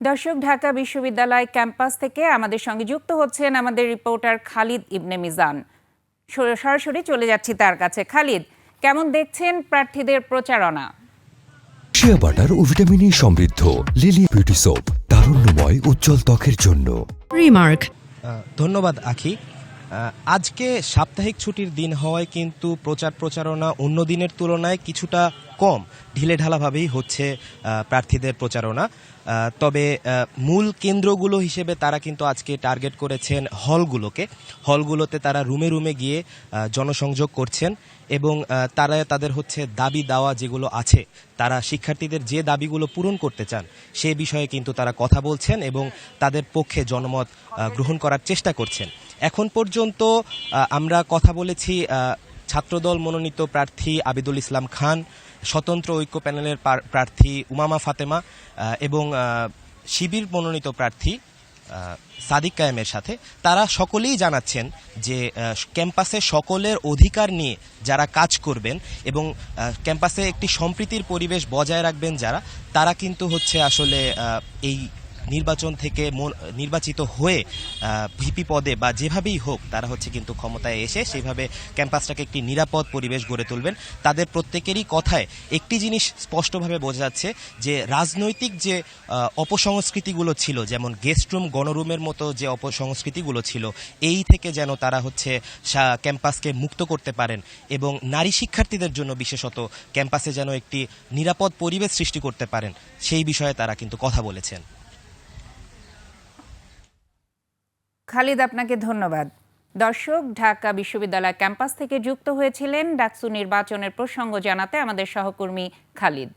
দর্শক, ঢাকা বিশ্ববিদ্যালয় ক্যাম্পাস থেকে আমাদের সঙ্গে যুক্ত হচ্ছেন আমাদের রিপোর্টার খালিদ ইবনে মিজান। সরাসরি চলে যাচ্ছি তার কাছে। খালিদ, কেমন দেখছেন প্রার্থীদের প্রচারণা? শিয়া বাটার ও ভিটামিন ই সমৃদ্ধ লিলি বিউটি সোপ, তারুণ্যময় উজ্জ্বল ত্বকের জন্য। রিমার্ক। ধন্যবাদ আখি। আজকে সাপ্তাহিক ছুটির দিন হওয়ায় কিন্তু প্রচারণা অন্য দিনের তুলনায় কিছুটা কম ঢিলেঢালাভাবেই হচ্ছে প্রার্থীদের প্রচারণা। তবে মূল কেন্দ্রগুলো হিসেবে তারা কিন্তু আজকে টার্গেট করেছেন হলগুলোতে তারা রুমে রুমে গিয়ে জনসংযোগ করছেন এবং তারা তাদের হচ্ছে দাবি দাওয়া যেগুলো আছে, তারা শিক্ষার্থীদের যে দাবিগুলো পূরণ করতে চান সে বিষয়ে কিন্তু তারা কথা বলছেন এবং তাদের পক্ষে জনমত গ্রহণ করার চেষ্টা করছেন। এখন পর্যন্ত আমরা কথা বলেছি ছাত্রদল মনোনীত প্রার্থী আবিদুল ইসলাম খান, স্বতন্ত্র ঐক্য প্যানেলের প্রার্থী উমামা ফাতেমা এবং শিবির মনোনীত প্রার্থী সাদিক কায়েমের সাথে। তারা সকলেই জানাচ্ছেন যে ক্যাম্পাসে সকলের অধিকার নিয়ে যারা কাজ করবেন এবং ক্যাম্পাসে একটি সম্প্রীতির পরিবেশ বজায় রাখবেন তারা কিন্তু হচ্ছে আসলে এই নির্বাচন থেকে নির্বাচিত হয়ে ভিপি পদে বা যেভাবেই হোক তারা হচ্ছে কিন্তু ক্ষমতায় এসে সেইভাবে ক্যাম্পাসটাকে একটি নিরাপদ পরিবেশ গড়ে তুলবেন। তাদের প্রত্যেকেরই কথায় একটি জিনিস স্পষ্টভাবে বোঝা যাচ্ছে যে রাজনৈতিক যে অপসংস্কৃতিগুলো ছিল, যেমন গেস্টরুম গণরুমের মতো যে অপসংস্কৃতিগুলো ছিল, এই থেকে যেন তারা হচ্ছে ক্যাম্পাসকে মুক্ত করতে পারেন এবং নারী শিক্ষার্থীদের জন্য বিশেষত ক্যাম্পাসে যেন একটি নিরাপদ পরিবেশ সৃষ্টি করতে পারেন, সেই বিষয়ে তারা কিন্তু কথা বলেছেন। খালিদ, আপনাকে ধন্যবাদ। দর্শক, ঢাকা বিশ্ববিদ্যালয় ক্যাম্পাস থেকে যুক্ত হয়েছিলেন ডাকসু নির্বাচনের প্রসঙ্গ জানাতে আমাদের সহকর্মী খালিদ।